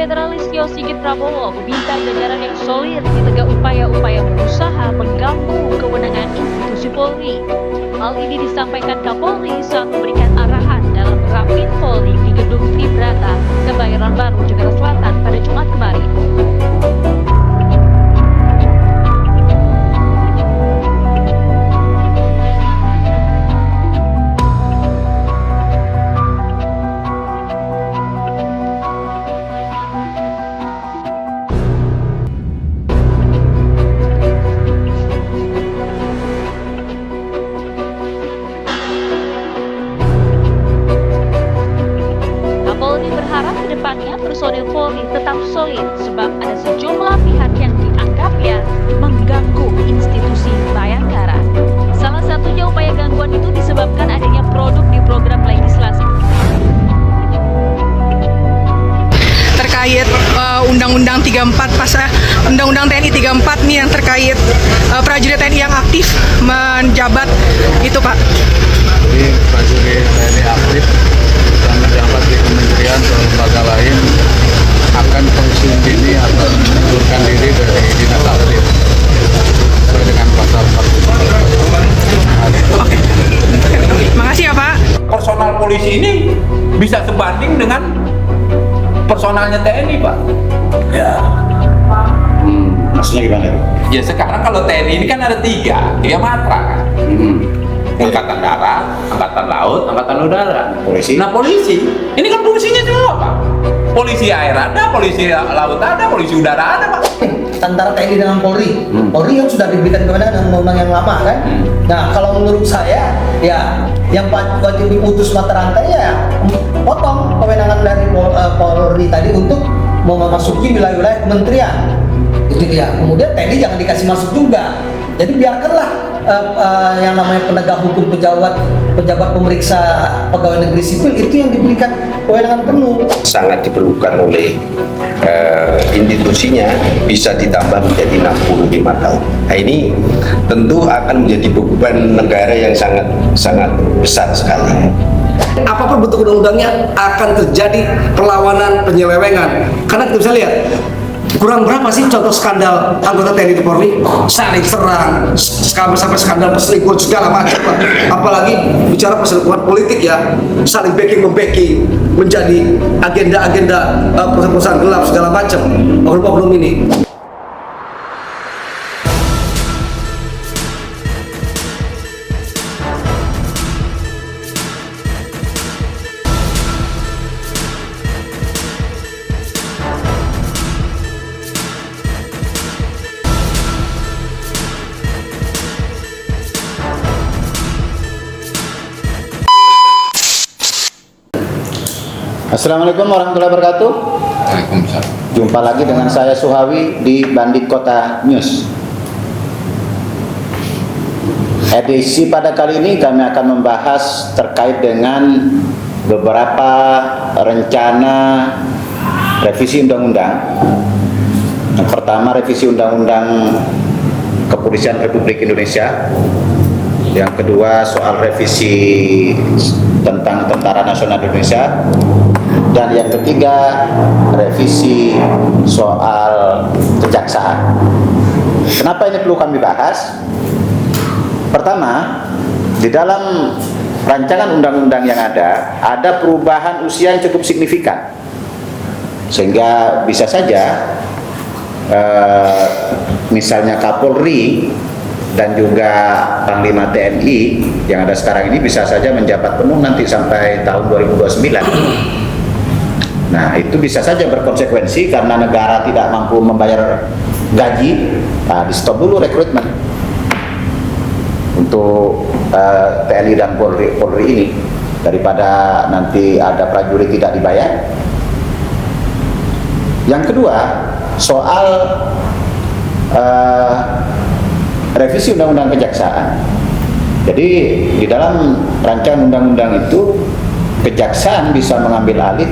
Jenderal Listio Sigit Prabowo meminta jajaran yang solid mencegah upaya-upaya berusaha mengganggu kewenangan institusi Polri. Hal ini disampaikan Kapolri saat memberikan arahan dalam Rapid Polri di Gedung Tribrata, Kebayoran Baru, Jakarta Selatan pada Jumat kemarin. Berharap kedepannya personil Polri tetap solid sebab ada sejumlah pihak yang dianggapnya mengganggu institusi Bayangkara. Salah satunya upaya gangguan itu disebabkan adanya produk di program legislasi terkait Undang-Undang 34 Undang-Undang TNI 34 nih yang terkait prajurit TNI yang aktif menjabat itu, Pak. Jadi prajurit TNI aktif yang menjabat di kementerian atau lembaga lain akan pensiun dini atau mengundurkan diri dari dinas aktif sesuai dengan pasal 40. Oke. Makasih ya, Pak. Personal polisi ini bisa sebanding dengan personalnya TNI, Pak. Ya. Maksudnya gimana? Ya sekarang kalau TNI ini kan ada tiga matra kan. Angkatan Darat, Angkatan Laut, Angkatan Udara. Polisi? Nah polisi, ini kan fungsinya semua, Pak. Polisi air ada, polisi laut ada, polisi udara ada, Pak. Antara TNI dengan Polri. Polri yang sudah diberikan kewenangan dengan undang-undang yang lama kan. Nah kalau menurut saya ya yang wajib diputus mata rantai ya potong kewenangan dari Polri tadi untuk memasuki wilayah-wilayah kementerian. Itu ya. Kemudian TNI jangan dikasih masuk juga. Jadi biarkanlah yang namanya penegak hukum pejabat pemeriksa pegawai negeri sipil itu yang diberikan kewenangan penuh. Sangat diperlukan oleh institusinya bisa ditambah menjadi 65 tahun. Nah ini tentu akan menjadi beban negara yang sangat besar sekali. Apapun bentuk undang-undangnya akan terjadi perlawanan, penyelewengan. Karena kita bisa lihat kurang berapa sih contoh skandal anggota TNI di Polri saling serang sampai skandal perselingkuhan segala macam, apalagi bicara perselingkuhan politik ya, saling backing menjadi agenda perusahaan gelap segala macam oknum-oknum ini. Assalamualaikum warahmatullahi wabarakatuh. Waalaikumsalam. Jumpa lagi dengan saya Suhawi di Bandit Kota News. Edisi pada kali ini kami akan membahas terkait dengan beberapa rencana revisi undang-undang. Yang pertama revisi undang-undang Kepolisian Republik Indonesia. Yang kedua soal revisi tentang Tentara Nasional Indonesia. Dan yang ketiga, revisi soal kejaksaan. Kenapa ini perlu kami bahas? Pertama, di dalam rancangan undang-undang yang ada perubahan usia yang cukup signifikan. Sehingga bisa saja, misalnya Kapolri dan juga Panglima TNI yang ada sekarang ini bisa saja menjabat penuh nanti sampai tahun 2029. Nah, itu bisa saja berkonsekuensi karena negara tidak mampu membayar gaji. Nah, di stop dulu rekrutmen untuk TNI dan Polri ini daripada nanti ada prajurit tidak dibayar. Yang kedua, soal revisi undang-undang kejaksaan. Jadi di dalam rancangan undang-undang itu kejaksaan bisa mengambil alih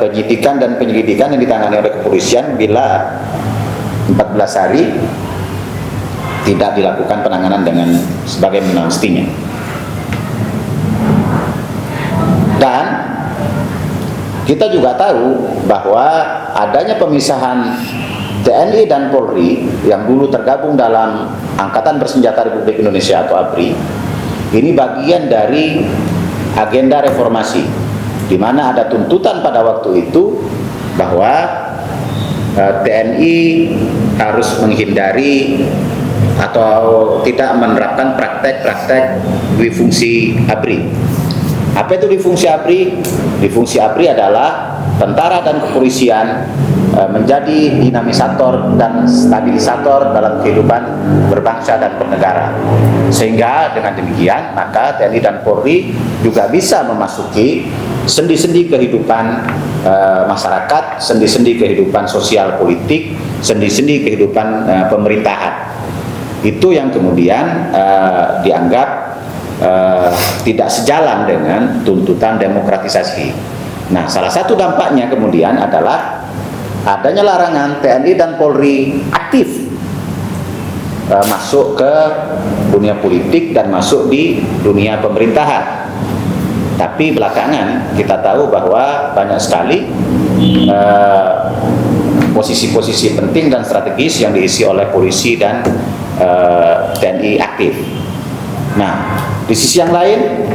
penyidikan dan penyelidikan yang ditangani oleh kepolisian bila 14 hari tidak dilakukan penanganan dengan sebagaimana mestinya. Dan kita juga tahu bahwa adanya pemisahan TNI dan Polri yang dulu tergabung dalam Angkatan Bersenjata Republik Indonesia atau ABRI, ini bagian dari agenda reformasi, di mana ada tuntutan pada waktu itu bahwa TNI harus menghindari atau tidak menerapkan praktek-praktek difungsi ABRI. Apa itu difungsi ABRI? Difungsi ABRI adalah tentara dan kepolisian menjadi dinamisator dan stabilisator dalam kehidupan berbangsa dan bernegara. Sehingga dengan demikian maka TNI dan Polri juga bisa memasuki sendi-sendi kehidupan masyarakat, sendi-sendi kehidupan sosial politik, sendi-sendi kehidupan pemerintahan. Itu yang kemudian dianggap tidak sejalan dengan tuntutan demokratisasi. Nah, salah satu dampaknya kemudian adalah adanya larangan TNI dan Polri aktif masuk ke dunia politik dan masuk di dunia pemerintahan. Tapi belakangan kita tahu bahwa banyak sekali posisi-posisi penting dan strategis yang diisi oleh polisi dan TNI aktif. Nah, di sisi yang lain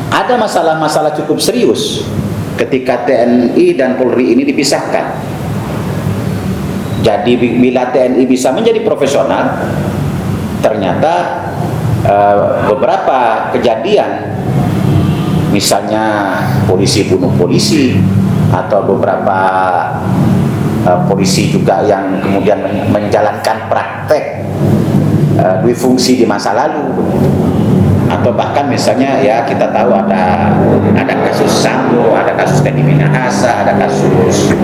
ada masalah-masalah cukup serius ketika TNI dan Polri ini dipisahkan. Jadi bila TNI bisa menjadi profesional, ternyata beberapa kejadian, misalnya polisi bunuh polisi atau beberapa polisi juga yang kemudian menjalankan praktek difungsi di masa lalu, atau bahkan misalnya ya kita tahu ada kasus Sambo, ada kasus Teddy Minahasa, ada kasus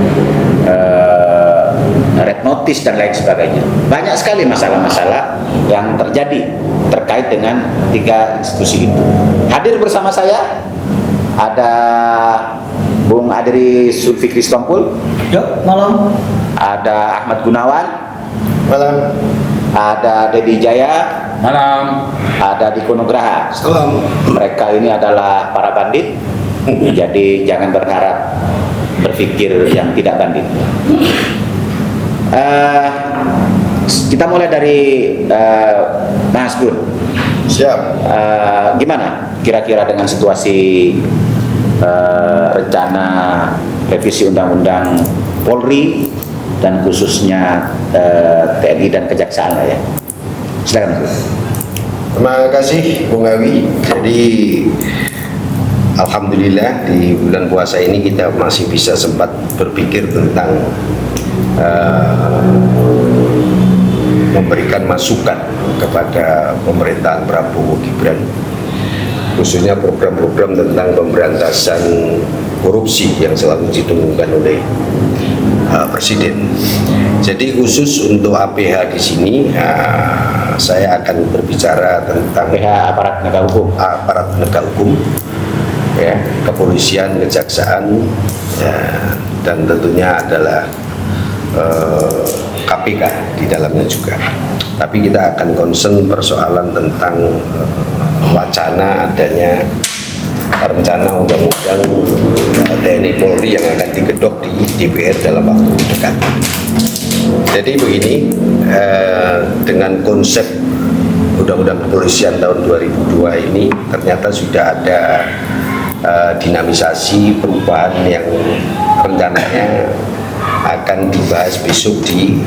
Red Notice dan lain sebagainya. Banyak sekali masalah-masalah yang terjadi terkait dengan tiga institusi itu. Hadir bersama saya ada Bung Adri Sulfikri Stompul. Ya, malam. Ada Ahmad Gunawan. Malam. Ada Dedi Jaya. Malam. Ada Diko Nugraha. Salam. Mereka ini adalah para bandit, jadi jangan berharap berpikir yang tidak bandit. Kita mulai dari Mas Gun. Siap. Gimana kira-kira dengan situasi rencana revisi Undang-Undang Polri dan khususnya TNI dan Kejaksaan lah ya. Silakan Mas. Terima kasih Bung Awi. Jadi alhamdulillah di bulan puasa ini kita masih bisa sempat berpikir tentang memberikan masukan kepada pemerintahan Prabowo Gibran, khususnya program-program tentang pemberantasan korupsi yang selalu didengungkan oleh Presiden. Jadi khusus untuk APH di sini saya akan berbicara tentang APH aparat penegak hukum, ya, kepolisian, kejaksaan, ya, dan tentunya adalah KPK di dalamnya juga. Tapi kita akan concern persoalan tentang wacana adanya rencana undang-undang TNI Polri yang akan digedok di DPR dalam waktu dekat. Jadi begini, dengan konsep Undang-Undang Kepolisian tahun 2002 ini ternyata sudah ada dinamisasi perubahan yang rencananya akan dibahas besok di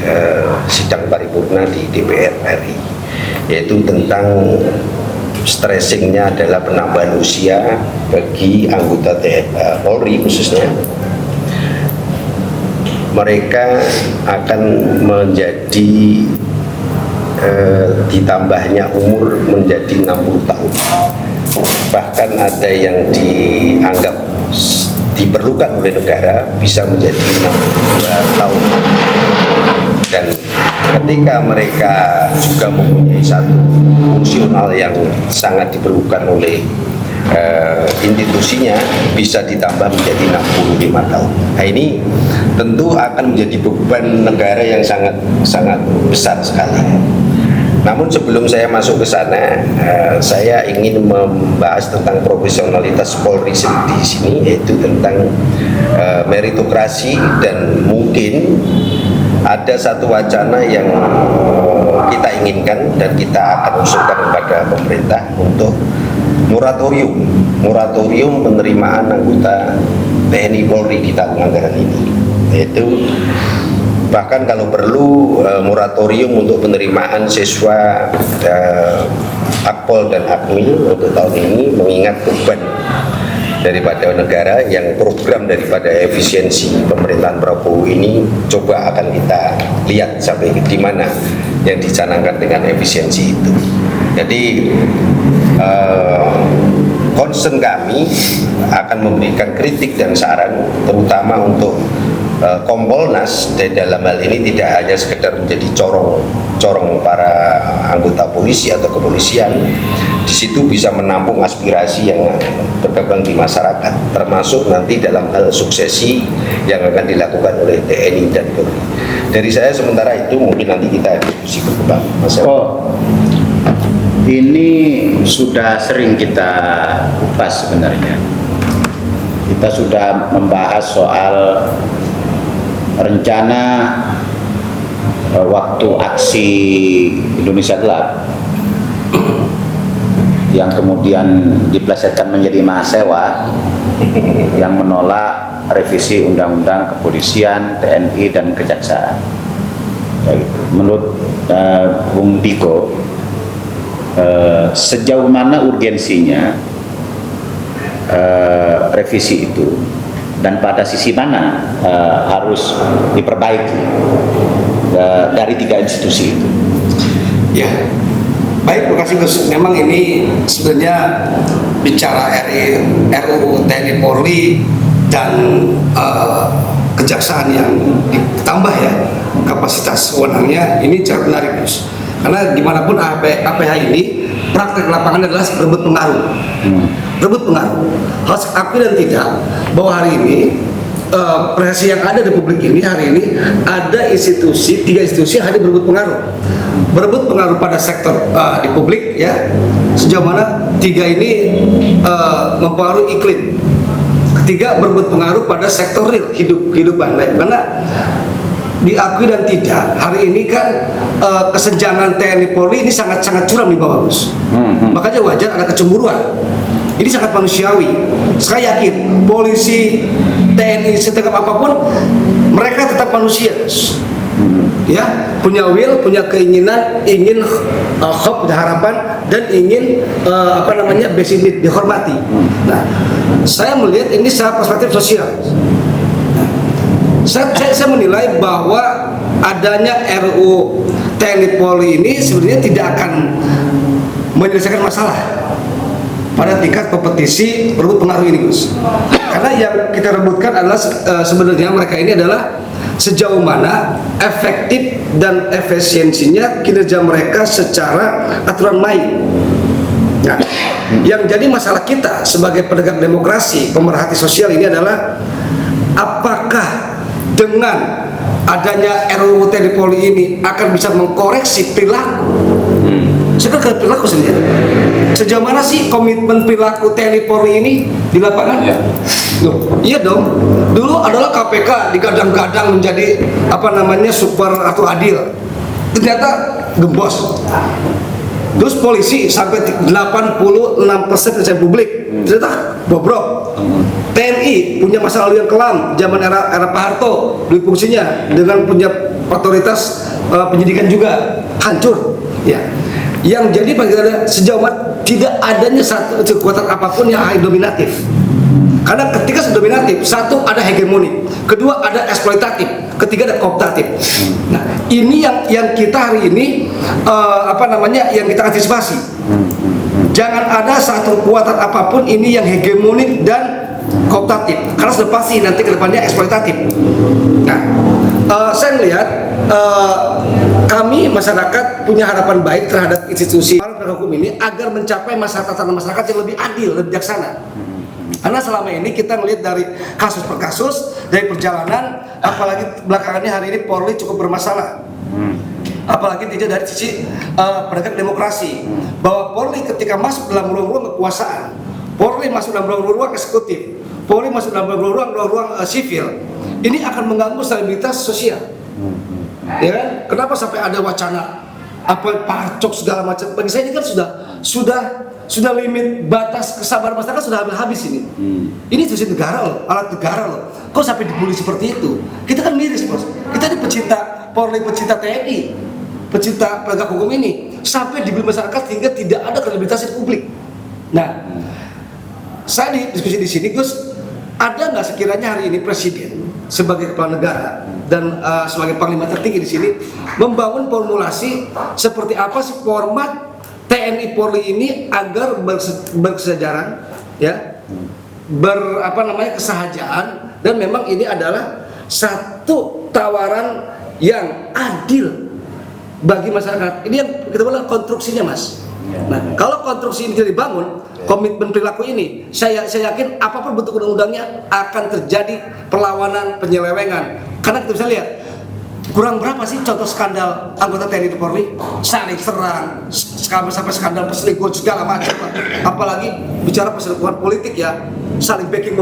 sidang paripurna di DPR RI, yaitu tentang stressingnya adalah penambahan usia bagi anggota Polri khususnya. Mereka akan menjadi ditambahnya umur menjadi 60 tahun. Bahkan ada yang dianggap diperlukan oleh negara bisa menjadi 62 tahun. Dan ketika mereka juga mempunyai satu fungsional yang sangat diperlukan oleh institusinya, bisa ditambah menjadi 65 tahun. Nah, ini tentu akan menjadi beban negara yang sangat besar sekali. Namun sebelum saya masuk ke sana, saya ingin membahas tentang profesionalitas Polri di sini, yaitu tentang meritokrasi, dan mungkin ada satu wacana yang kita inginkan dan kita akan usulkan kepada pemerintah untuk moratorium penerimaan anggota TNI Polri di tahun anggaran ini, yaitu bahkan kalau perlu moratorium untuk penerimaan siswa Akpol dan Akmil untuk tahun ini, mengingat beban daripada negara yang program daripada efisiensi pemerintahan Prabowo ini coba akan kita lihat sampai di mana yang dicanangkan dengan efisiensi itu. Jadi concern kami akan memberikan kritik dan saran, terutama untuk Kompolnas dalam hal ini tidak hanya sekedar menjadi corong para anggota polisi atau kepolisian. Di situ bisa menampung aspirasi yang berkembang di masyarakat, termasuk nanti dalam hal suksesi yang akan dilakukan oleh TNI dan Polri. Dari saya sementara itu, mungkin nanti kita diskusi berkembang. Ini sudah sering kita kupas sebenarnya. Kita sudah membahas soal rencana waktu aksi Indonesia Gelap yang kemudian diplesetkan menjadi mahasiswa yang menolak revisi undang-undang kepolisian, TNI, dan kejaksaan. Menurut Bung Diko, sejauh mana urgensinya revisi itu, dan pada sisi mana harus diperbaiki dari tiga institusi itu? Ya, baik, terima kasih Gus. Memang ini sebenarnya bicara RUU TNI Polri dan kejaksaan yang ditambah ya kapasitas wewenangnya, ini sangat menarik Gus. Karena dimanapun APH ini praktek lapangan adalah rebut pengaruh. Rebut pengaruh. Harus akui dan tidak bahwa hari ini prestasi yang ada di publik ini hari ini ada tiga institusi yang hadir berebut pengaruh pada sektor di publik ya, sejauh mana tiga ini mempengaruhi iklim. Ketiga, berebut pengaruh pada sektor real kehidupan lain. Karena diakui dan tidak, hari ini kan kesenjangan TNI Polri ini sangat curam di bawah Gus. Makanya wajar ada kecemburuan. Ini sangat manusiawi. Saya yakin polisi, TNI, setegap apapun, mereka tetap manusia. Ya, punya will, punya keinginan, ingin hope, punya harapan, dan ingin basic need, dihormati. Nah, saya melihat ini secara perspektif sosial. Saya menilai bahwa adanya RUU TNI Polri ini sebenarnya tidak akan menyelesaikan masalah pada tingkat kompetisi rebut pengaruh ini Gus. Karena yang kita rebutkan adalah sebenarnya mereka ini adalah sejauh mana efektif dan efisiensinya kinerja mereka secara aturan main. Nah, yang jadi masalah kita sebagai penegak demokrasi, pemerhati sosial ini adalah apakah dengan adanya RUU TNI Polri ini akan bisa mengkoreksi perilaku. Sekarang perilaku sendiri. Sejauh mana sih komitmen perilaku TNI Polri ini di lapangan? Ya. Loh, iya dong. Dulu adalah KPK digadang-gadang menjadi super atau adil. Ternyata gembos. Terus polisi sampai 86% persen publik ternyata bobrok. TNI punya masa lalu yang kelam, zaman era Pak Harto dulu fungsinya dengan punya otoritas penyidikan juga hancur. Ya, yang jadi bagi kita sejauh mana tidak adanya satu kekuatan apapun yang dominatif. Karena ketika dominatif, satu ada hegemoni, kedua ada eksploitatif, ketiga ada kooptatif. Nah, ini yang kita hari ini yang kita antisipasi. Jangan ada satu kekuatan apapun ini yang hegemonik dan kooptatif, karena sudah pasti nanti kedepannya eksploitatif. Nah, saya melihat kami masyarakat punya harapan baik terhadap institusi penegak hukum ini agar mencapai tatanan masyarakat yang lebih adil, lebih bijaksana. Karena selama ini kita melihat dari kasus per kasus, dari perjalanan, apalagi belakangannya hari ini Polri cukup bermasalah. apalagi tidak dari sisi penegak demokrasi. Bahwa Polri ketika masuk dalam ruang-ruang kekuasaan, Polri masuk dalam ruang-ruang eksekutif, Polri masuk dalam ruang-ruang sivil, ini akan mengganggu stabilitas sosial. Ya kan? Kenapa sampai ada wacana apa pacok segala macam? Bagi saya ini kan sudah limit batas kesabaran masyarakat sudah habis ini. Ini institusi negara loh, alat negara loh. Kok sampai dibully seperti itu? Kita kan miris, Bos. Kita ini pecinta Polri, pecinta TNI, pecinta penegak hukum ini, sampai dibully masyarakat hingga tidak ada kredibilitas di publik. Nah, saya diskusi di sini, Gus, ada nggak sekiranya hari ini Presiden sebagai kepala negara dan sebagai panglima tertinggi di sini membangun formulasi seperti apa sih format TNI Polri ini agar berkesejaran, ya, kesahajaan, dan memang ini adalah satu tawaran yang adil bagi masyarakat. Ini yang kita bilang konstruksinya, Mas. Nah, kalau konstruksi ini tidak dibangun, komitmen perilaku ini, saya yakin apapun bentuk undang-undangnya akan terjadi perlawanan, penyelewengan. Karena kita bisa lihat, kurang berapa sih contoh skandal anggota TNI Polri saling serang, sampai skandal perselingkuhan segala macam. Apalagi bicara perselingkuhan politik, ya, saling backing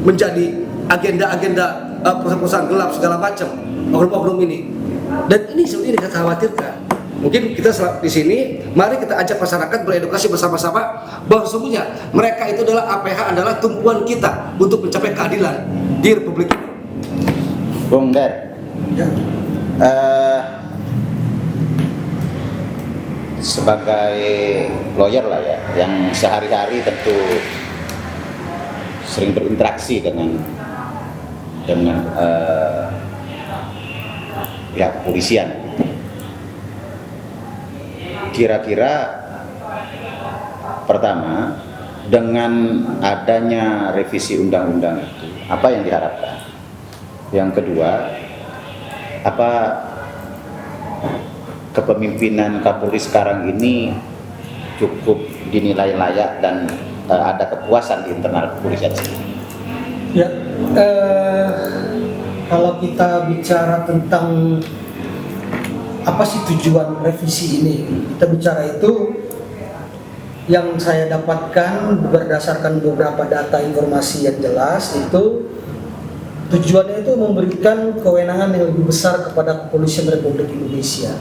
menjadi agenda-agenda perusahaan-perusahaan gelap segala macam, oknum-oknum ini. Dan ini sebenarnya kita khawatirkan. Mungkin kita di sini, mari kita ajak masyarakat beredukasi bersama-sama bahwa sesungguhnya mereka itu adalah APH, adalah tumpuan kita untuk mencapai keadilan di Republik ini. Bung Der, sebagai lawyer lah ya, yang sehari-hari tentu sering berinteraksi dengan pihak kepolisian. Kira-kira pertama, dengan adanya revisi undang-undang itu, apa yang diharapkan? Yang kedua, apa kepemimpinan Kapolri sekarang ini cukup dinilai layak dan ada kepuasan di internal kepolisian sendiri? Ya, kalau kita bicara tentang apa sih tujuan revisi ini, kita bicara itu yang saya dapatkan berdasarkan beberapa data informasi yang jelas, itu tujuannya itu memberikan kewenangan yang lebih besar kepada Kepolisian Republik Indonesia.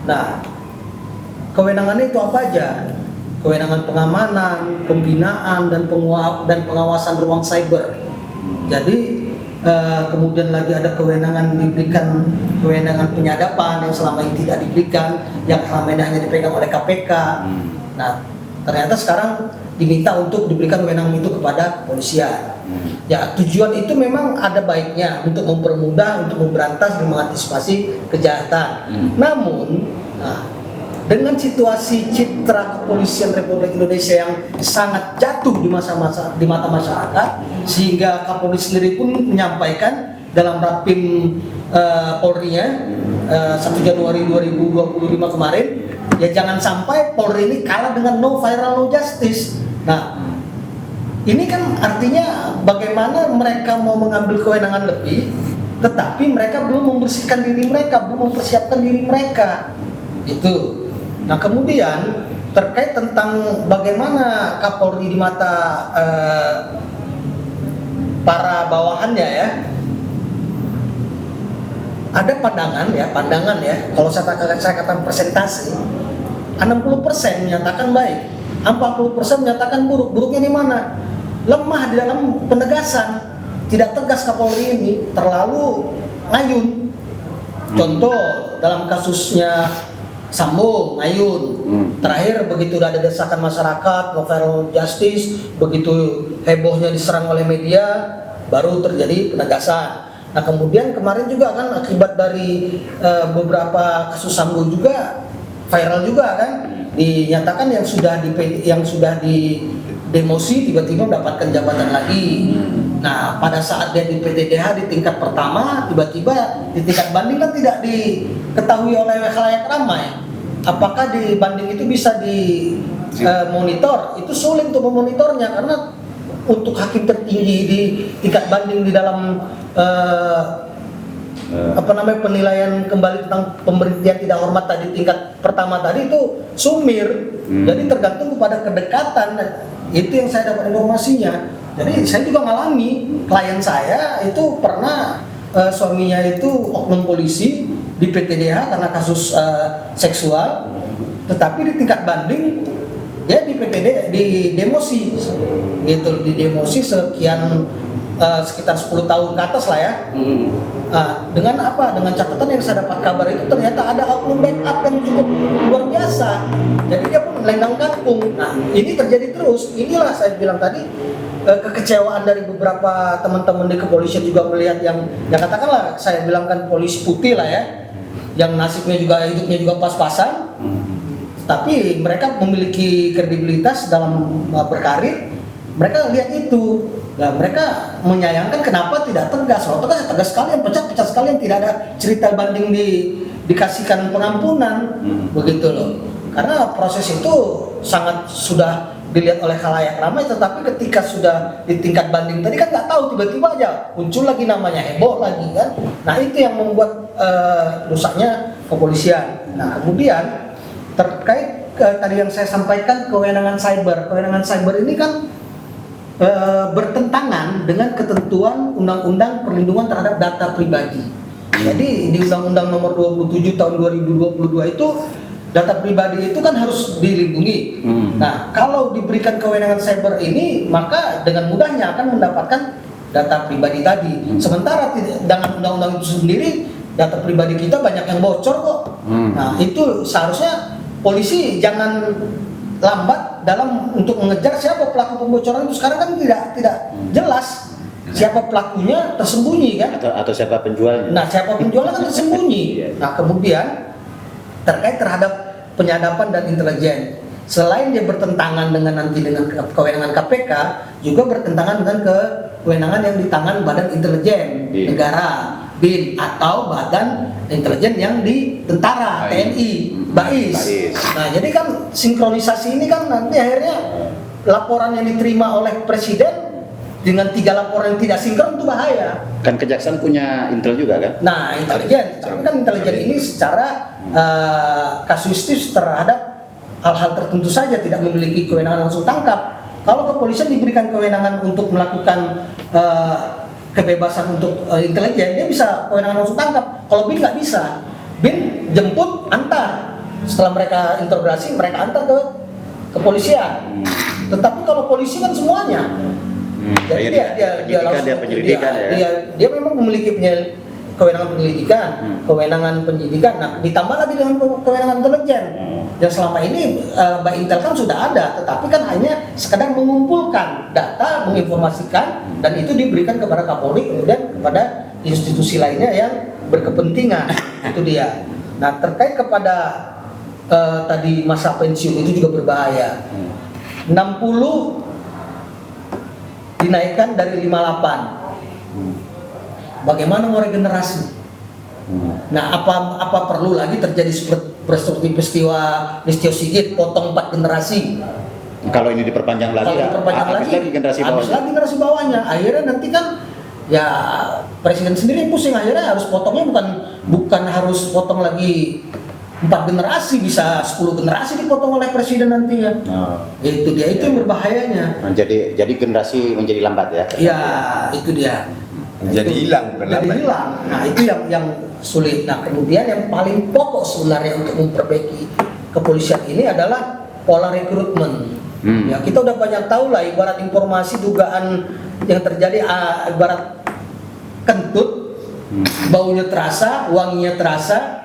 Nah, kewenangannya itu apa aja? Kewenangan pengamanan, pembinaan, dan pengawasan ruang cyber. Jadi kemudian lagi ada kewenangan diberikan kewenangan penyadapan yang selama ini tidak diberikan, yang selama ini hanya dipegang oleh KPK. Nah, ternyata sekarang diminta untuk diberikan kewenangan itu kepada kepolisian. Ya, tujuan itu memang ada baiknya untuk mempermudah, untuk memberantas dan mengantisipasi kejahatan. Namun, dengan situasi citra kepolisian Republik Indonesia yang sangat jatuh di mata masyarakat, sehingga Kapolri sendiri pun menyampaikan dalam Rapim Polri-nya 1 Januari 2025 kemarin, ya jangan sampai Polri ini kalah dengan no viral no justice. Nah, ini kan artinya bagaimana mereka mau mengambil kewenangan lebih, tetapi mereka belum membersihkan diri mereka, belum mempersiapkan diri mereka. Itu. Nah, kemudian terkait tentang bagaimana Kapolri di mata para bawahannya, ya, ada pandangan ya. Kalau saya katakan persentase, 60% menyatakan baik, 40% menyatakan buruk. Buruknya di mana? Lemah di dalam penegasan, tidak tegas Kapolri ini, terlalu ngayun. Contoh dalam kasusnya Sambo, ngayun. Terakhir begitu udah ada desakan masyarakat, no viral justice, begitu hebohnya diserang oleh media, baru terjadi penegasan. Nah, kemudian kemarin juga kan akibat dari beberapa kasus Sambo juga viral juga kan, dinyatakan yang sudah di demosi tiba-tiba mendapatkan jabatan lagi. Nah, pada saat dia di PTDH di tingkat pertama, tiba-tiba di tingkat banding kan tidak diketahui oleh khalayak ramai. Apakah di banding itu bisa dimonitor? Itu sulit untuk memonitornya, karena untuk hakim tertinggi di tingkat banding di dalam penilaian kembali tentang pemberhentian tidak hormat tadi tingkat pertama tadi itu sumir. Jadi tergantung kepada kedekatan. Itu yang saya dapat informasinya. Jadi saya juga ngalami, klien saya itu pernah suaminya itu oknum polisi di PTDH karena kasus seksual, tetapi di tingkat banding dia di PTD di demosi gitu, di demosi sekian sekitar 10 tahun ke atas lah ya. Dengan apa? Dengan catatan yang saya dapat kabar itu ternyata ada oknum backup yang cukup luar biasa. Jadi dia pun melenggang kangkung. Nah, ini terjadi terus. Inilah saya bilang tadi kekecewaan dari beberapa teman-teman di kepolisian juga melihat yang katakanlah saya bilang kan polisi putih lah ya, yang nasibnya juga hidupnya juga pas-pasan. Tapi mereka memiliki kredibilitas dalam berkarir, mereka lihat itu. Nah, mereka menyayangkan kenapa tidak tegas. Kalau tegas sekalian, pecat sekalian, tidak ada cerita banding dikasihkan pengampunan, begitu loh. Karena proses itu sangat sudah dilihat oleh khalayak ramai, tetapi ketika sudah di tingkat banding tadi kan nggak tahu, tiba-tiba aja muncul lagi namanya, heboh lagi kan. Nah itu yang membuat rusaknya kepolisian. Nah kemudian terkait tadi yang saya sampaikan kewenangan cyber ini kan bertentangan dengan ketentuan Undang-Undang Perlindungan Terhadap Data Pribadi. Jadi di Undang-Undang Nomor 27 Tahun 2022 itu data pribadi itu kan harus dilindungi. Nah kalau diberikan kewenangan cyber ini maka dengan mudahnya akan mendapatkan data pribadi tadi. Sementara dengan undang-undang itu sendiri data pribadi kita banyak yang bocor kok. Nah itu seharusnya polisi jangan lambat dalam untuk mengejar siapa pelaku pembocoran itu. Sekarang kan tidak jelas siapa pelakunya, tersembunyi kan, atau siapa penjualnya. Nah siapa penjualnya kan tersembunyi. Nah kemudian terkait terhadap penyadapan dan intelijen, selain dia bertentangan dengan kewenangan KPK, juga bertentangan dengan kewenangan yang di tangan Badan Intelijen Negara BIN atau Badan Intelijen yang di tentara TNI BAIS. Nah jadi kan sinkronisasi ini kan nanti akhirnya laporan yang diterima oleh Presiden dengan 3 laporan yang tidak sinkron itu bahaya. Kan Kejaksaan punya intel juga kan? Nah intelijen, tapi kan intelijen ini secara kasuistis terhadap hal-hal tertentu saja, tidak memiliki kewenangan langsung tangkap. Kalau kepolisian diberikan kewenangan untuk melakukan kebebasan untuk intelijen, dia bisa kewenangan langsung tangkap. Kalau BIN nggak bisa, BIN jemput, antar. Setelah mereka interogasi, mereka antar ke kepolisian. Tetapi kalau polisi kan semuanya. Jadi dia memang memiliki kewenangan penyelidikan, kewenangan penyidikan. Nah, ditambah lagi dengan kewenangan intelijen. Yang selama ini Mbak Intel kan sudah ada, tetapi kan hanya sekadar mengumpulkan data, menginformasikan, dan itu diberikan kepada Kapolri, kemudian kepada institusi lainnya yang berkepentingan. Itu dia. Nah, terkait kepada tadi masa pensiun itu juga berbahaya. 60 dinaikkan dari 58. Bagaimana mau regenerasi? Nah, apa perlu lagi terjadi seperti peristiwa Listio Sigit potong 4 generasi? Kalau ini diperpanjang lagi, habis lagi generasi bawahnya. Akhirnya nanti kan ya presiden sendiri pusing, akhirnya harus potongnya bukan harus potong lagi 4 generasi, bisa 10 generasi dipotong oleh presiden nantinya. Itu dia, itu yang berbahayanya. Nah, jadi generasi menjadi lambat ya? Iya, itu dia. Jadi hilang. Nah itu yang sulit. Nah kemudian yang paling pokok sebenarnya untuk memperbaiki kepolisian ini adalah pola rekrutmen. Ya kita udah banyak tahu lah, ibarat informasi dugaan yang terjadi, ibarat kentut, baunya terasa, wanginya terasa,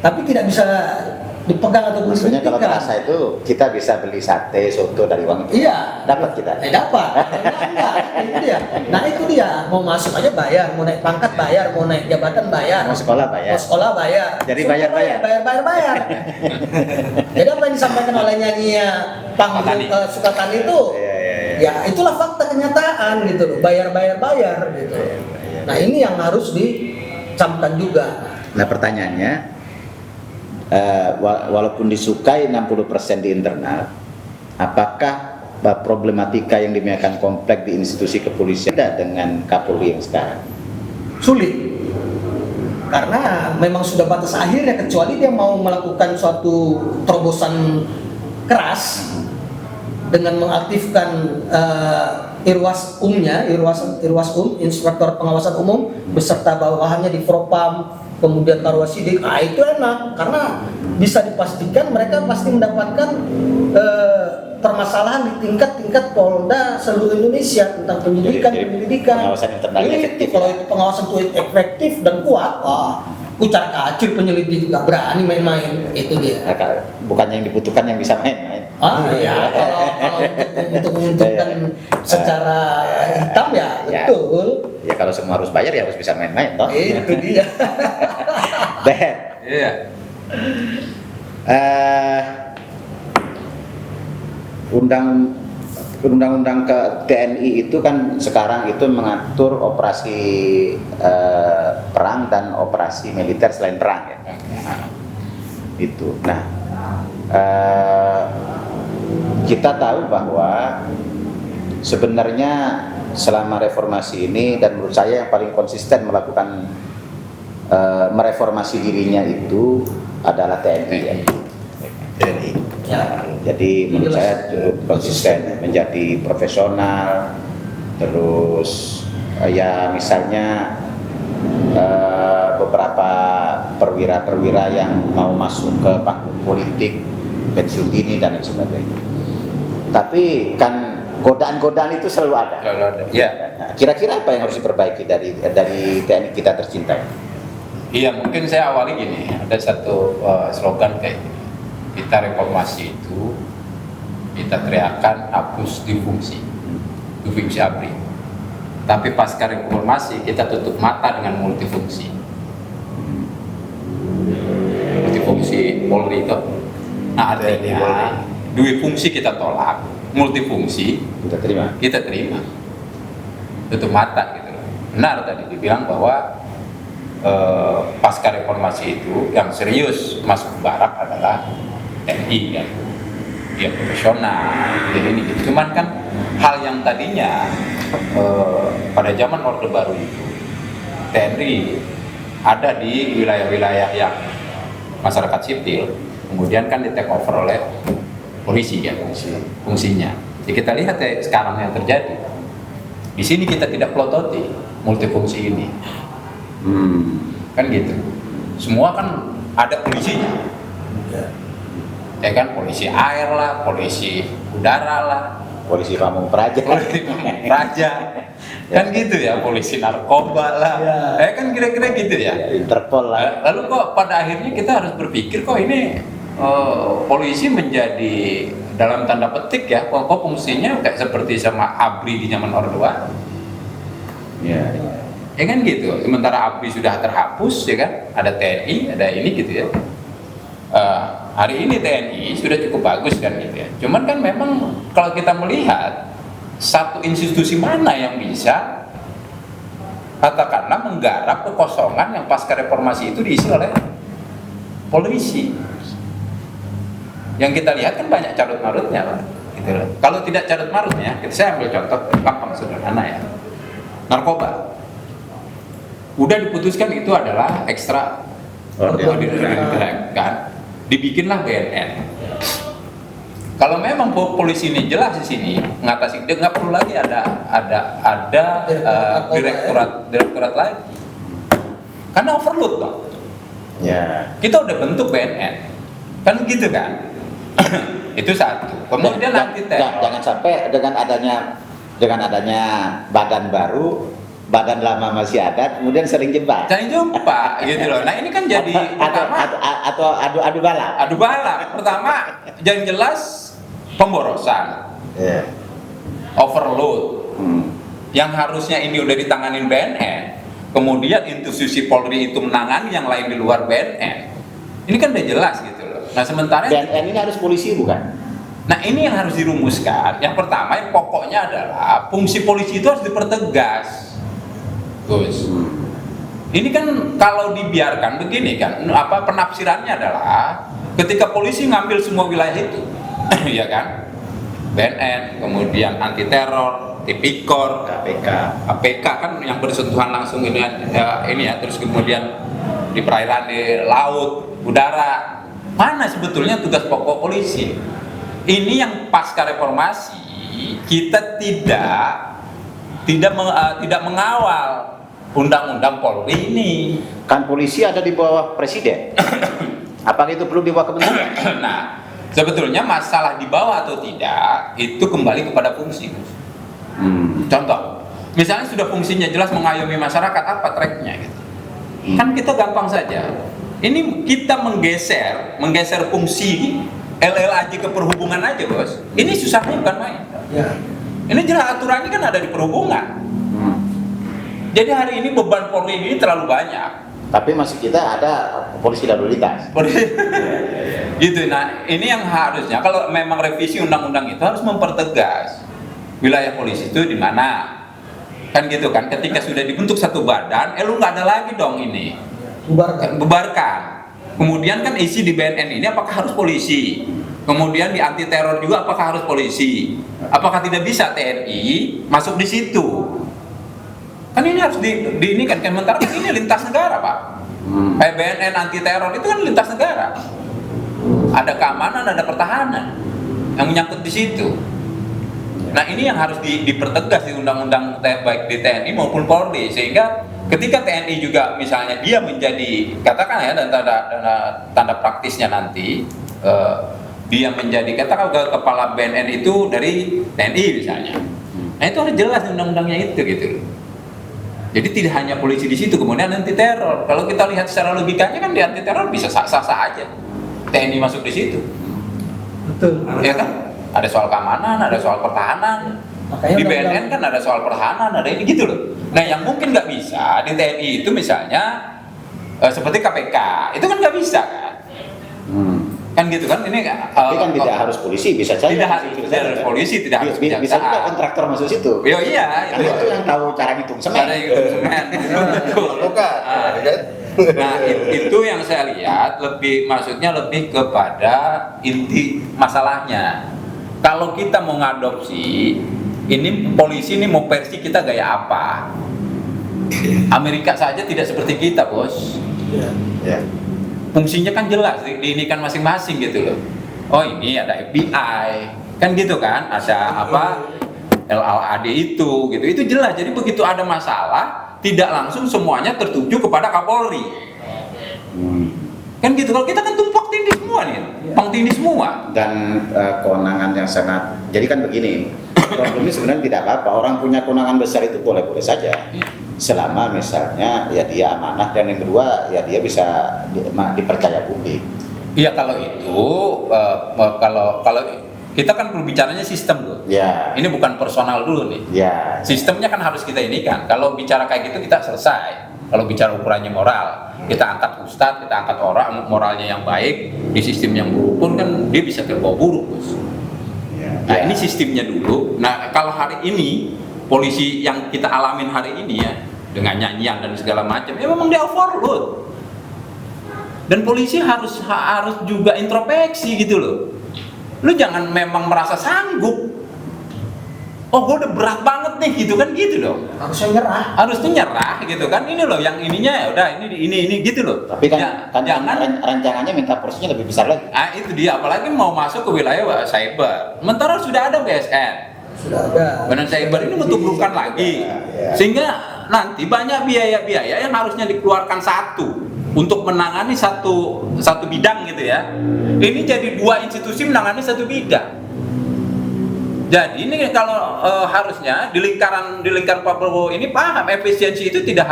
tapi tidak bisa dipegang atau maksudnya kalau terasa itu kita bisa beli sate, soto dari uang itu. Iya. Dapat kita. Dapat. Enggak. Itu dia. Nah itu dia. Mau masuk aja bayar, mau naik pangkat bayar, mau naik jabatan bayar. Mau sekolah bayar. Jadi bayar. Jadi apa yang disampaikan oleh nyanyinya Panggung Sukatani itu, ya itulah fakta kenyataan gitu loh. Bayar gitu. Nah ini yang harus dicamkan juga. Nah pertanyaannya, walaupun disukai 60% di internal, apakah problematika yang demikian kompleks di institusi kepolisian dengan Kapolri yang sekarang? Sulit. karena memang sudah batas akhirnya, kecuali dia mau melakukan suatu terobosan keras dengan mengaktifkan Irwas Inspektor Pengawasan Umum beserta bawahannya di Propam, kemudian Karwasidik. Nah, itu enak karena bisa dipastikan mereka pasti mendapatkan permasalahan di tingkat Polda seluruh Indonesia tentang penyidikan. pengawasan internalnya efektif. Kalau itu pengawasan itu efektif dan kuat, wah, ucar kacir penyelidik nggak berani main-main. Itu dia. Nah, bukan yang dibutuhkan yang bisa main-main. Ya, kalau untuk menguntungkan secara hitam ya betul. Ya kalau semua harus bayar ya harus bisa main-main toh. Itu dia. Ben, Iya. Undang-undang ke TNI itu kan sekarang itu mengatur operasi perang dan operasi militer selain perang ya. Itu. Nah, kita tahu bahwa sebenarnya selama reformasi ini, dan menurut saya yang paling konsisten melakukan mereformasi dirinya itu adalah TNI ya. TNI. Ya. Jadi menurut saya cukup konsisten, menjadi profesional, terus ya misalnya beberapa perwira-perwira yang mau masuk ke panggung politik, pensiun dini dan lain sebagainya. Tapi kan godaan-godaan itu selalu ada. Selalu ada. Iya. Nah, kira-kira apa yang harus diperbaiki dari TNI kita tercinta? Iya, mungkin saya awali gini, ada satu slogan kayak gini. Kita reformasi itu, kita teriakan hapus difungsi ABRI. Tapi pasca reformasi kita tutup mata dengan multifungsi. Multifungsi Polri itu. Nah artinya dua fungsi kita tolak, multifungsi kita terima. Tutup mata gitu. Benar tadi dibilang bahwa pasca reformasi itu yang serius masuk barak adalah TNI kan, dia profesional, jadi ini gitu. Cuman kan hal yang tadinya pada zaman Orde Baru itu TNI ada di wilayah-wilayah yang masyarakat sipil, kemudian kan di take over oleh polisi ya fungsinya. Jadi kita lihat ya sekarang yang terjadi. Di sini kita tidak pelototi multifungsi ini. Kan gitu. Semua kan ada polisinya. Ya kan, polisi air lah, polisi udara lah, Polisi Pamung Praja. Kan gitu ya, polisi narkoba lah. Kan kira-kira gitu ya. Interpol lah. Lalu kok pada akhirnya kita harus berpikir kok ini polisi menjadi dalam tanda petik ya, kok fungsinya kayak seperti sama ABRI di zaman Orde Baru. Ya kan gitu. Sementara ABRI sudah terhapus ya kan, ada TNI, ada ini gitu ya. Hari ini TNI sudah cukup bagus kan gitu ya. Cuman kan memang kalau kita melihat satu institusi mana yang bisa katakanlah menggarap kekosongan yang pasca reformasi itu diisi oleh polisi. Yang kita lihat kan banyak carut marutnya Pak. Gitu. Kalau tidak carut marutnya, saya ambil contoh gampang sederhana ya. Narkoba. Udah diputuskan itu adalah ekstra kan, dibikinlah BNN. Kalau memang polisi ini jelas di sini mengatasi, dia nggak perlu lagi ada direktorat lain, karena overload dong. Ya. Kita udah bentuk BNN, kan gitu kan? Itu satu. Kemudian nanti jangan sampai dengan adanya badan baru, badan lama masih ada, kemudian sering jumpa. Saya jumpa gitu loh. Nah ini kan jadi atau adu balap. Adu balap. Pertama, yang jelas pemborosan, overload. Yang harusnya ini udah ditanganin BNN, kemudian institusi Polri itu menangani yang lain di luar BNN. Ini kan udah jelas gitu loh. Nah sementara BNN ini harus polisi bukan? Nah ini yang harus dirumuskan. Yang pertama, yang pokoknya adalah fungsi polisi itu harus dipertegas. Gus, ini kan kalau dibiarkan begini kan, penafsirannya adalah ketika polisi ngambil semua wilayah itu, ya kan, BNN, kemudian anti teror, Tipikor, KPK kan yang bersentuhan langsung ini ya, terus kemudian di perairan, di laut, udara. Mana sebetulnya tugas pokok polisi? Ini yang pasca reformasi kita tidak mengawal undang-undang Polri ini. Kan polisi ada di bawah presiden. Apakah itu perlu di bawah kementerian? Nah, sebetulnya masalah di bawah atau tidak itu kembali kepada fungsi. Contoh, misalnya sudah fungsinya jelas mengayomi masyarakat, apa tracknya gitu. Kan kita gampang saja. Ini kita menggeser fungsi LLAJ ke perhubungan aja, Bos. Ini susahnya bukan main. Ya. Ini jelas aturannya kan ada di perhubungan. Jadi hari ini beban Polri ini terlalu banyak. Tapi masih kita ada polisi lalu lintas. Gitu. Nah, ini yang harusnya kalau memang revisi undang-undang itu harus mempertegas wilayah polisi itu di mana. Kan gitu kan, ketika sudah dibentuk satu badan, lu nggak ada lagi dong ini. Bubarkan. Kemudian kan isi di BNN ini apakah harus polisi? Kemudian di anti teror juga apakah harus polisi? Apakah tidak bisa TNI masuk di situ? Kan ini harus ini kan sementara ini lintas negara, Pak. Kayak BNN anti teror itu kan lintas negara. Ada keamanan, ada pertahanan yang menyangkut di situ. Nah, ini yang harus dipertegas di undang-undang baik di TNI maupun Polri, sehingga ketika TNI juga misalnya dia menjadi, katakan ya, dan tanda praktisnya nanti dia menjadi katakan kepala BNN itu dari TNI misalnya. Nah, itu harus jelas undang-undangnya itu gitu. Jadi tidak hanya polisi di situ, kemudian anti teror. Kalau kita lihat secara logikanya kan di anti teror bisa sah-sah aja TNI masuk di situ. Betul. Ya kan? Ada soal keamanan, ada soal pertahanan. Makanya di BNN kan ada soal pertahanan, ada ini gitu loh. Nah, yang mungkin nggak bisa di TNI itu misalnya seperti KPK, itu kan nggak bisa kan? Kan gitu kan? Ini Tapi kan tidak harus polisi, bisa saja. Tidak harus polisi, tidak harus bisa juga kejaksaan. kontraktor masuk situ. Iya, Kan itu yang tahu cara ngitung semen. Cara ngitung semen. Bukan, ya kan? Nah, itu yang saya lihat maksudnya lebih kepada inti masalahnya. Kalau kita mau ngadopsi, ini polisi ini mau versi kita gaya apa? Amerika saja tidak seperti kita, Bos. Ya. Fungsinya kan jelas, ini kan masing-masing gitu loh. Oh, ini ada FBI, kan gitu kan? Ada apa? LLAD itu, gitu. Itu jelas. Jadi begitu ada masalah, tidak langsung semuanya tertuju kepada Kapolri. Kan gitu. Kalau kita kan tumpang tindih semua nih, tumpang tindih semua. Dan kewenangan yang sangat, jadi kan begini, problemnya sebenarnya tidak apa-apa. Orang punya kewenangan besar itu boleh-boleh saja, selama misalnya ya dia amanah, dan yang kedua ya dia bisa dipercaya publik. Iya, kalau itu kalau kita kan berbicaranya sistem loh. Ya. Ini bukan personal dulu nih. Ya. Sistemnya kan harus kita ini kan. Kalau bicara kayak gitu kita selesai. Kalau bicara ukurannya moral, kita angkat ustadz, kita angkat orang moralnya yang baik, di sistem yang buruk pun kan dia bisa terbawa buruk, Bos. Nah, ini sistemnya dulu. Nah, kalau hari ini polisi yang kita alamin hari ini ya, dengan nyanyian dan segala macam, ya memang dia overload. Dan polisi harus juga introspeksi gitu loh. Lu jangan memang merasa sanggup. Oh, gue udah berat banget nih gitu kan, gitu dong. Harusnya nyerah gitu kan. Ini loh yang ininya ya udah ini gitu loh. Tapi kan, Ya, jangan rancangannya minta porsinya lebih besar lagi. Ah, itu dia, apalagi mau masuk ke wilayah cyber. Sementara sudah ada BSN. Sudah ada. Badan cyber ini mentubuhkan lagi. Sehingga nanti banyak biaya-biaya yang harusnya dikeluarkan satu untuk menangani satu bidang gitu ya. Ini jadi dua institusi menangani satu bidang. Jadi ini kalau harusnya di lingkaran Pak Prabowo ini paham efisiensi itu tidak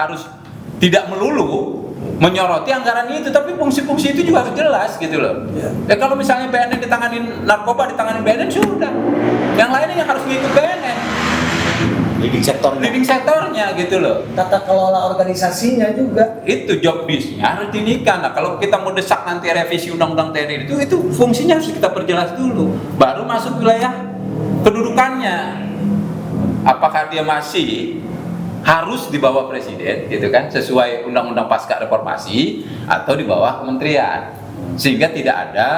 melulu menyoroti anggaran itu, tapi fungsi-fungsi itu juga harus jelas gitu loh. Ya kalau misalnya BNN ditanganin narkoba, ditanganin BNN sudah. Yang lainnya yang harus ngikut BNN. Leading sektornya gitu loh. Tata kelola organisasinya juga. Itu job desk-nya harus dinikan. Nah, kalau kita mau desak nanti revisi undang-undang TNI itu fungsinya harus kita perjelas dulu. Baru masuk wilayah kedudukannya. Apakah dia masih harus di bawah presiden gitu kan, sesuai undang-undang pasca reformasi, atau di bawah kementerian, sehingga tidak ada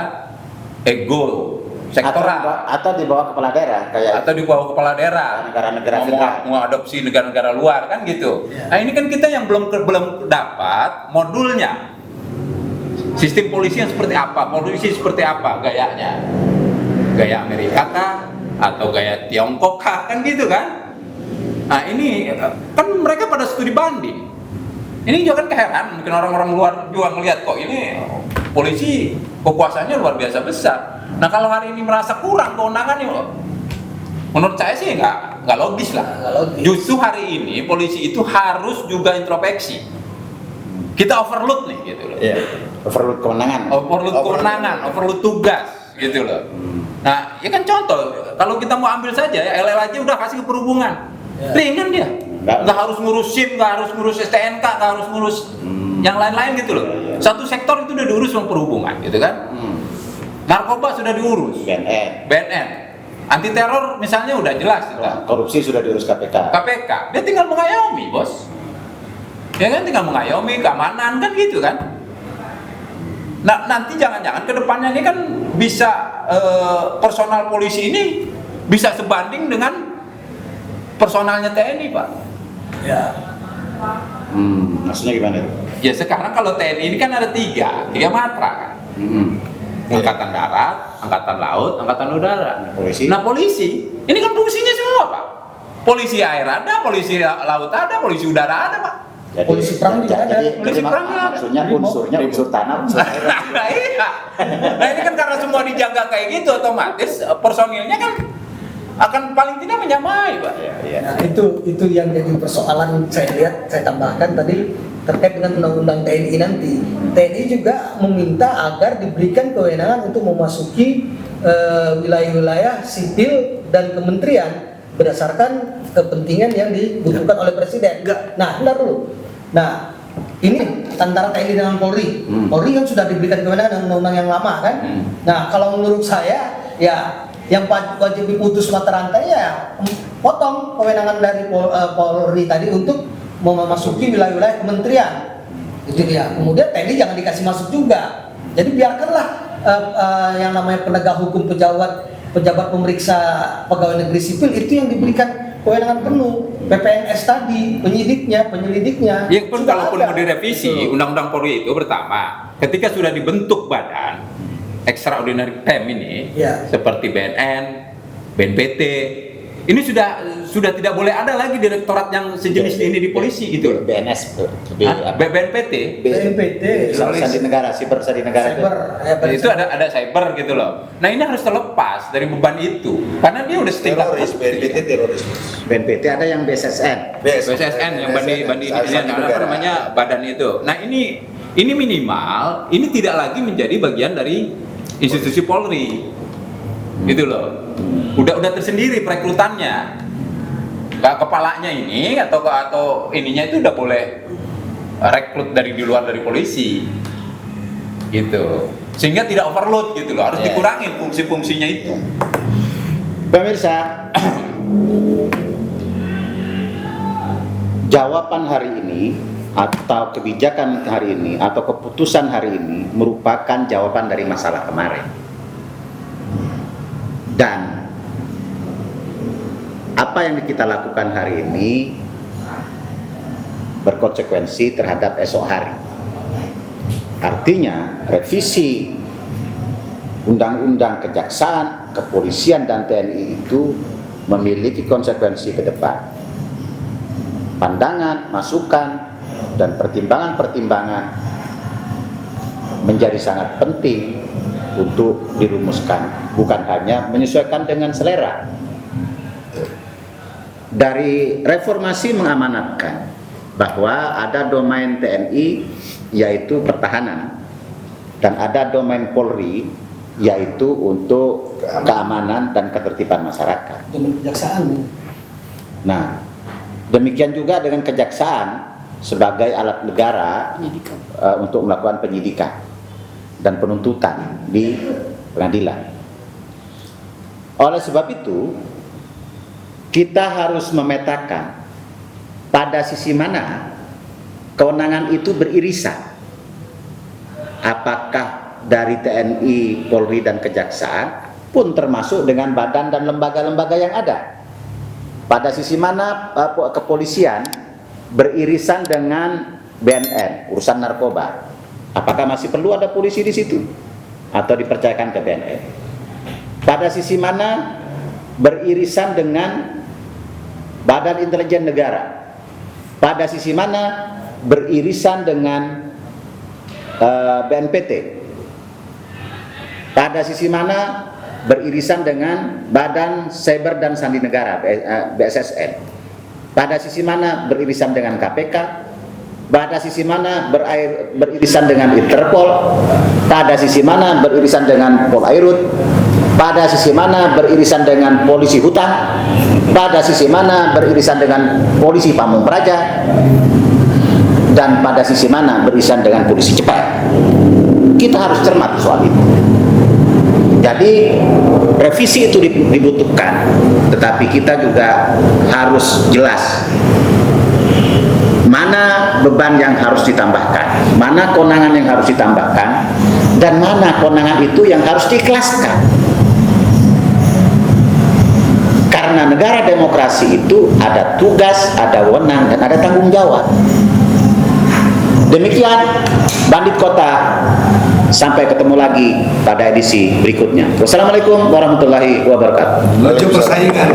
ego sektoral, atau di bawah kepala daerah kayak atau di bawah kepala daerah, negara-negara federal. mau adopsi negara-negara luar kan gitu. Nah, ini kan kita yang belum dapat modulnya. Sistem polisi yang seperti apa? Polisi seperti apa gayanya? Gaya Amerika kah? Atau gaya Tiongkok kah? Kan gitu kan? Nah ini kan mereka pada studi banding. Ini juga kan keheran, mungkin orang-orang luar juga ngelihat kok ini polisi kekuasaannya luar biasa besar. Nah kalau hari ini merasa kurang kewenangannya, menurut saya sih nggak logis lah. Justru hari ini polisi itu harus juga introspeksi. Kita overload nih gitu loh. Iya. Overload kewenangan. Overload kewenangan, overload tugas gitu loh. Nah, ya kan contoh, kalau kita mau ambil saja ya LLAJ udah kasih ke perhubungan. Ringan dia. Nggak harus ngurus SIM, nggak harus ngurus STNK, nggak harus ngurus yang lain-lain gitu loh. Satu sektor itu udah diurus sama perhubungan gitu kan. Narkoba sudah diurus. BNN. Anti teror misalnya udah jelas kita. Korupsi sudah diurus KPK. Dia tinggal mengayomi, bos. Ya kan tinggal mengayomi keamanan kan gitu kan. Nah nanti jangan-jangan kedepannya ini kan bisa personal polisi ini bisa sebanding dengan personalnya TNI, Pak. Ya. Maksudnya gimana? Ya sekarang kalau TNI ini kan ada tiga matra kan. Angkatan darat, angkatan laut, angkatan udara. Nah polisi, ini kan fungsinya semua, Pak. Polisi air ada, polisi laut ada, polisi udara ada, Pak. Jadi, Polisi perang juga ada. Polisi perang ada. Maksudnya unsurnya unsur tanah, unsur air. Nah, iya. Nah ini kan karena semua dijaga kayak gitu, otomatis personilnya kan akan paling tidak menyamai, Pak. Nah, itu yang jadi persoalan saya lihat, saya tambahkan tadi terkait dengan undang-undang TNI nanti. TNI juga meminta agar diberikan kewenangan untuk memasuki wilayah-wilayah sipil dan kementerian berdasarkan kepentingan yang dibutuhkan oleh presiden. Nah, bentar dulu. Nah, ini antara TNI dengan Polri. Polri kan sudah diberikan kewenangan dengan undang-undang yang lama kan. Nah, kalau menurut saya ya yang wajib diputus mata rantai ya potong kewenangan dari Polri tadi untuk memasuki wilayah-wilayah kementerian. Itu dia. Kemudian TNI jangan dikasih masuk juga. Jadi biarkanlah yang namanya penegak hukum, pejabat pemeriksa pegawai negeri sipil itu yang diberikan kewenangan penuh. PPNS tadi, penyelidiknya. Ya pun kalaupun mau direvisi Undang-Undang Polri itu pertama, ketika sudah dibentuk badan extraordinary PEM ini, seperti BNN, BNPT, ini sudah tidak boleh ada lagi direktorat yang sejenis ini di polisi itu. BNS, BNPT, Sandi Negara, Siber Sandi Negara. Itu ada cyber gitu loh. Nah ini harus terlepas dari beban itu, karena dia udah setingkat BNPT terorisme. BNPT ada yang BSSN. BSSN yang apa namanya badan itu. Nah ini minimal ini tidak lagi menjadi bagian dari institusi Polri, gitu loh. Udah tersendiri perekrutannya. Kepalanya ini atau ininya itu udah boleh rekrut dari di luar dari polisi, gitu. Sehingga tidak overload gitu loh. Harus dikurangin fungsi-fungsinya itu. Pemirsa, jawaban hari ini atau kebijakan hari ini atau keputusan hari ini merupakan jawaban dari masalah kemarin. Dan apa yang kita lakukan hari ini berkonsekuensi terhadap esok hari. Artinya revisi Undang-Undang Kejaksaan, Kepolisian dan TNI itu memiliki konsekuensi ke depan. Pandangan, masukan, dan pertimbangan-pertimbangan menjadi sangat penting untuk dirumuskan, bukan hanya menyesuaikan dengan selera. Dari reformasi mengamanatkan bahwa ada domain TNI yaitu pertahanan dan ada domain Polri yaitu untuk keamanan dan ketertiban masyarakat. Domain kejaksaan. Nah, demikian juga dengan kejaksaan sebagai alat negara untuk melakukan penyidikan dan penuntutan di pengadilan. Oleh sebab itu, kita harus memetakan pada sisi mana kewenangan itu beririsan. Apakah dari TNI, Polri, dan Kejaksaan pun termasuk dengan badan dan lembaga-lembaga yang ada. Pada sisi mana kepolisian beririsan dengan BNN, urusan narkoba, Apakah masih perlu ada polisi di situ? Atau dipercayakan ke BNN? Pada sisi mana beririsan dengan Badan Intelijen Negara? Pada sisi mana beririsan dengan BNPT? Pada sisi mana beririsan dengan Badan Cyber dan Sandi Negara BSSN? Pada sisi mana beririsan dengan KPK? Pada sisi mana beririsan dengan Interpol? Pada sisi mana beririsan dengan Polairut? Pada sisi mana beririsan dengan polisi hutan? Pada sisi mana beririsan dengan polisi Pamung Praja? Dan pada sisi mana beririsan dengan polisi cepat? Kita harus cermat soal itu. Jadi revisi itu dibutuhkan, tetapi kita juga harus jelas mana beban yang harus ditambahkan, mana kewenangan yang harus ditambahkan, dan mana kewenangan itu yang harus diikhlaskan. Karena negara demokrasi itu ada tugas, ada wewenang, dan ada tanggung jawab. Demikian Bandit Kota, sampai ketemu lagi pada edisi berikutnya. Wassalamualaikum warahmatullahi wabarakatuh. Laju persaingan.